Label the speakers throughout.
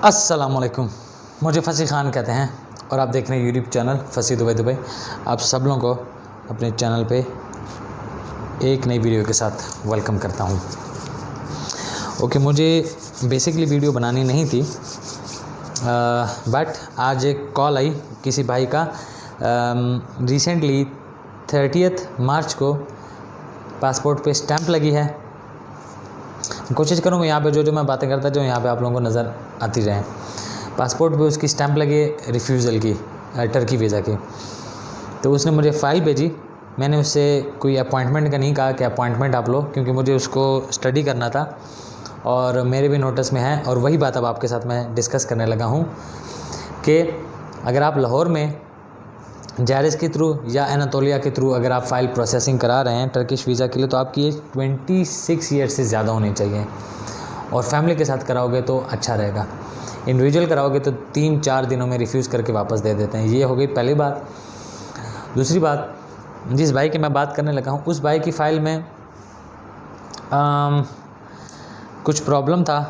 Speaker 1: अस्सलामुअलैकुम। मुझे फसी ख़ान कहते हैं और आप देख रहे हैं यूट्यूब चैनल फसी दुबई। आप सब लोगों को अपने चैनल पे एक नई वीडियो के साथ वेलकम करता हूँ। ओके, मुझे बेसिकली वीडियो बनानी नहीं थी, बट आज एक कॉल आई किसी भाई का। रिसेंटली 30 मार्च को पासपोर्ट पे स्टैंप लगी है। कोशिश करूँगा यहाँ पे जो मैं बातें करता जो यहाँ पे आप लोगों को नज़र आती रहे। पासपोर्ट पे उसकी स्टैंप लगी रिफ्यूज़ल की, टर्की वीज़ा की। तो उसने मुझे फ़ाइल भेजी। मैंने उससे कोई अपॉइंटमेंट का नहीं कहा कि अपॉइंटमेंट आप लो, क्योंकि मुझे उसको स्टडी करना था और मेरे भी नोटिस में है। और वही बात अब आपके साथ मैं डिस्कस करने लगा हूँ कि अगर आप लाहौर में जायरिस के थ्रू या एनातोलिया के थ्रू अगर आप फ़ाइल प्रोसेसिंग करा रहे हैं टर्किश वीज़ा के लिए, तो आपकी एज 26 ईयर से ज़्यादा होनी चाहिए। और फैमिली के साथ कराओगे तो अच्छा रहेगा। इंडिविजुअल कराओगे तो 3-4 दिनों में रिफ्यूज़ करके वापस दे देते हैं। ये हो गई पहली बात। दूसरी बात, जिस भाई की मैं बात करने लगा हूँ, उस भाई की फ़ाइल में कुछ प्रॉब्लम था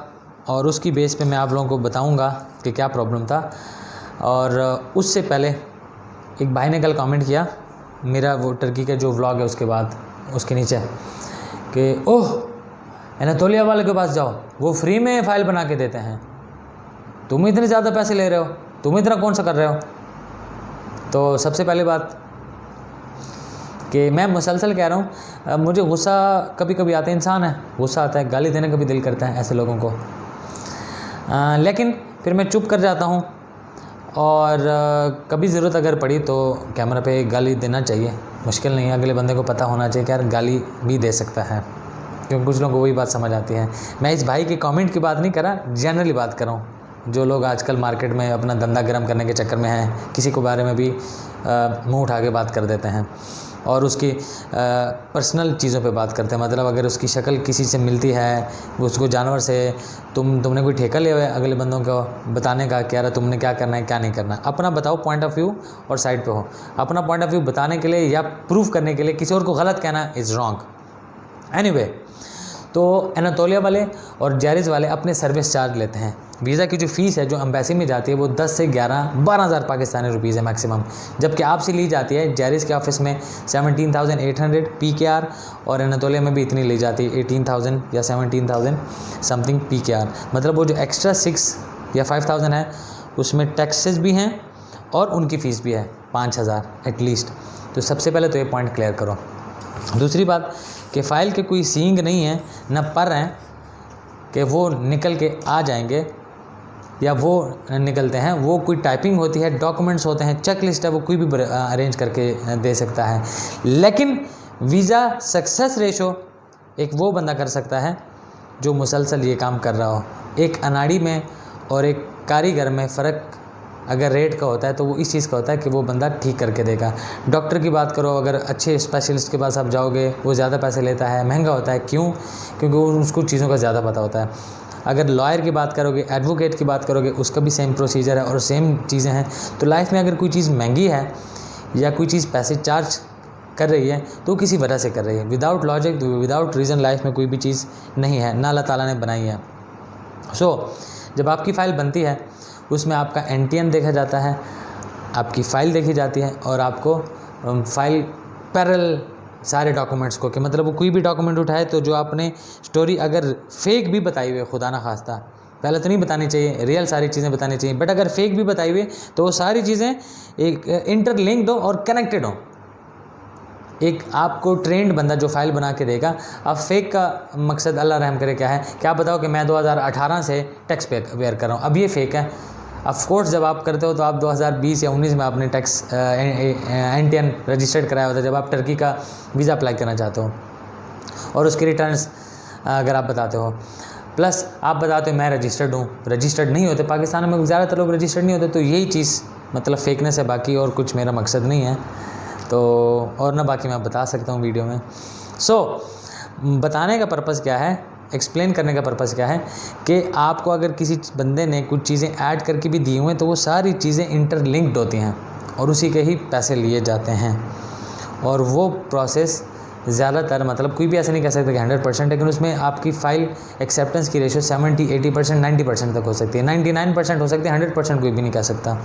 Speaker 1: और उसकी बेस पे मैं आप लोगों को बताऊँगा कि क्या प्रॉब्लम था। और उससे पहले एक भाई ने कल कमेंट किया मेरा वो टर्की का जो व्लॉग है उसके बाद, उसके नीचे कि ओह एनातोलिया वाले के पास जाओ, वो फ्री में फ़ाइल बना के देते हैं, तुम इतने ज़्यादा पैसे ले रहे हो, तुम इतना कौन सा कर रहे हो। तो सबसे पहली बात कि मैं मुसलसल कह रहा हूँ, मुझे गुस्सा कभी कभी आता है, इंसान है, गुस्सा आता है, गाली देने का भी दिल करता है ऐसे लोगों को। लेकिन फिर मैं चुप कर जाता हूँ और कभी ज़रूरत अगर पड़ी तो कैमरा पे गाली देना चाहिए। मुश्किल नहीं है, अगले बंदे को पता होना चाहिए कि यार गाली भी दे सकता है, क्योंकि कुछ लोगों को वही बात समझ आती है। मैं इस भाई की कमेंट की बात नहीं कर रहा, जनरली बात कर रहा हूँ। जो लोग आजकल मार्केट में अपना धंधा गर्म करने के चक्कर में हैं, किसी को बारे में भी मुँह उठा के बात कर देते हैं और उसकी पर्सनल चीज़ों पे बात करते हैं। मतलब अगर उसकी शक्ल किसी से मिलती है, उसको जानवर से, तुमने कोई ठेका लिया हुआ है अगले बंदों को बताने का कि यार तुमने क्या करना है क्या नहीं करना। अपना बताओ पॉइंट ऑफ व्यू और साइड पे हो। अपना पॉइंट ऑफ व्यू बताने के लिए या प्रूव करने के लिए किसी और को गलत कहना इज़ रॉन्ग। एनीवे, तो एनातोलिया वाले और जायरिस वाले अपने सर्विस चार्ज लेते हैं। वीज़ा की जो फ़ीस है जो एम्बेसी में जाती है वो 10 से 12 हज़ार पाकिस्तानी रुपीज़ है मैक्सिमम, जबकि आपसे ली जाती है जायरिस के ऑफिस में 17,800 PKR और एनातोलिया में भी इतनी ली जाती है 18,000 या 17,000 समथिंग PKR। मतलब वो जो एक्स्ट्रा 6 या 5,000 है उसमें टैक्सेस भी हैं और उनकी फ़ीस भी है 5,000 एटलीस्ट। तो सबसे पहले तो ये पॉइंट क्लियर करो। दूसरी बात कि फ़ाइल के कोई सींग नहीं है न पर हैं कि वो निकल के आ जाएंगे या वो निकलते हैं। वो कोई टाइपिंग होती है, डॉक्यूमेंट्स होते हैं, चेक लिस्ट है, वो कोई भी अरेंज करके दे सकता है। लेकिन वीज़ा सक्सेस रेशो एक वो बंदा कर सकता है जो मुसलसल ये काम कर रहा हो। एक अनाड़ी में और एक कारीगर में फ़र्क अगर रेट का होता है तो वो इस चीज़ का होता है कि वो बंदा ठीक करके देगा। डॉक्टर की बात करो, अगर अच्छे स्पेशलिस्ट के पास आप जाओगे वो ज़्यादा पैसे लेता है, महंगा होता है। क्यों? क्योंकि उसको चीज़ों का ज़्यादा पता होता है। अगर लॉयर की बात करोगे, एडवोकेट की बात करोगे, उसका भी सेम प्रोसीजर है और सेम चीज़ें हैं। तो लाइफ में अगर कोई चीज़ महंगी है या कोई चीज़ पैसे चार्ज कर रही है तो किसी वजह से कर रही है। Without logic, without reason life में कोई भी चीज़ नहीं है, ना अल्लाह ताला ने बनाई है। जब आपकी फ़ाइल बनती है उसमें आपका NTN देखा जाता है, आपकी फ़ाइल देखी जाती है और आपको फ़ाइल पैरेलल सारे डॉक्यूमेंट्स को, कि मतलब वो कोई भी डॉक्यूमेंट उठाए तो जो आपने स्टोरी अगर फेक भी बताई हुई, खुदा ना खास्ता, पहले तो नहीं बतानी चाहिए, रियल सारी चीज़ें बतानी चाहिए, बट अगर फेक भी बताई हुई तो वो सारी चीज़ें एक इंटरलिंक्ड हो और कनेक्टेड हो। एक आपको ट्रेंड बंदा जो फ़ाइल बना के देगा। अब फेक का मकसद अल्लाह रहम करे क्या है, क्या बताओ कि मैं 2018 से टैक्स पेयर कर रहा हूँ, अब ये फेक है। ऑफ कोर्स जब आप करते हो तो आप 2020 या 19 में आपने टैक्स NTN रजिस्टर्ड कराया होता है जब आप टर्की का वीज़ा अप्लाई करना चाहते हो, और उसके रिटर्न्स अगर आप बताते हो, प्लस आप बताते हो मैं रजिस्टर्ड हूँ। रजिस्टर्ड नहीं होते पाकिस्तान में, ज़्यादातर लोग रजिस्टर्ड नहीं होते। तो यही चीज़ मतलब फेकनेस है, बाकी और कुछ मेरा मकसद नहीं है। तो और ना बाकी मैं बता सकता हूँ वीडियो में। बताने का पर्पज़ क्या है, एक्सप्लेन करने का पर्पज़ क्या है कि आपको अगर किसी बंदे ने कुछ चीज़ें ऐड करके भी दी हुई हैं तो वो सारी चीज़ें इंटरलिंक्ड होती हैं और उसी के ही पैसे लिए जाते हैं। और वो प्रोसेस ज़्यादातर, मतलब कोई भी ऐसा नहीं कह सकता कि 100%, लेकिन उसमें आपकी फ़ाइल एक्सेप्टेंस की रेशियो 70, 80%, 90% तक हो सकती है, 99% हो सकती है, 100% कोई भी नहीं कह सकता,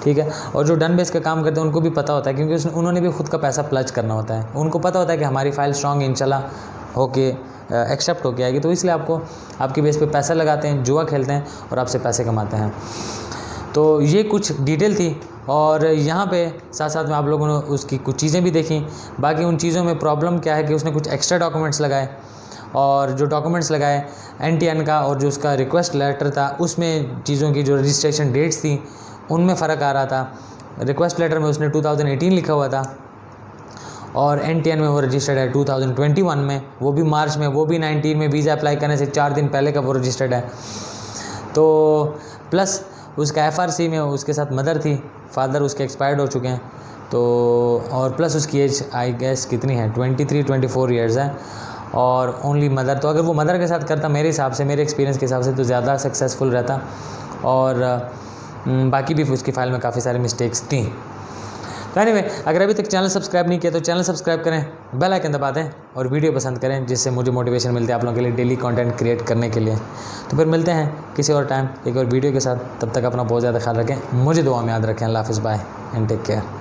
Speaker 1: ठीक है। और जो डन बेस का काम करते हैं उनको भी पता होता है, क्योंकि उन्होंने भी खुद का पैसा प्लज करना होता है, उनको पता होता है कि हमारी फ़ाइल स्ट्रॉन्ग इंशाल्लाह होके एक्सेप्ट होके आएगी, तो इसलिए आपको आपकी बेस पे पैसा लगाते हैं, जुआ खेलते हैं और आपसे पैसे कमाते हैं। तो ये कुछ डिटेल थी, और यहाँ पे साथ साथ में आप लोगों ने उसकी कुछ चीज़ें भी देखी। बाकी उन चीज़ों में प्रॉब्लम क्या है कि उसने कुछ एक्स्ट्रा डॉक्यूमेंट्स लगाए, और जो डॉक्यूमेंट्स लगाए NTN का और जो उसका रिक्वेस्ट लेटर था उसमें चीज़ों की जो रजिस्ट्रेशन डेट्स थी उनमें फ़र्क आ रहा था। रिक्वेस्ट लेटर में उसने 2018 लिखा हुआ था और NTN में वो रजिस्टर्ड है 2021 में, वो भी मार्च में, वो भी 19 में, वीज़ा अप्लाई करने से 4 दिन पहले का वो रजिस्टर्ड है। तो प्लस उसका FRC में उसके साथ मदर थी, फादर उसके एक्सपायर्ड हो चुके हैं, तो और प्लस उसकी एज आई गेस कितनी है, 23-24 ईयर्स है, और ओनली मदर। तो अगर वो मदर के साथ करता, मेरे हिसाब से, मेरे एक्सपीरियंस के हिसाब से, तो ज़्यादा सक्सेसफुल रहता। और बाकी भी उसकी फ़ाइल में काफ़ी सारी मिस्टेक्स थी। तो एनीवे, अगर अभी तक चैनल सब्सक्राइब नहीं किया तो चैनल सब्सक्राइब करें, बेल आइकन दबा दें और वीडियो पसंद करें, जिससे मुझे मोटिवेशन मिलती है आप लोगों के लिए डेली कंटेंट क्रिएट करने के लिए। तो फिर मिलते हैं किसी और टाइम एक और वीडियो के साथ, तब तक अपना बहुत ज़्यादा ख्याल रखें, मुझे दुआ में याद रखें। अल्लाह हाफ़िज़, बाय एंड टेक केयर।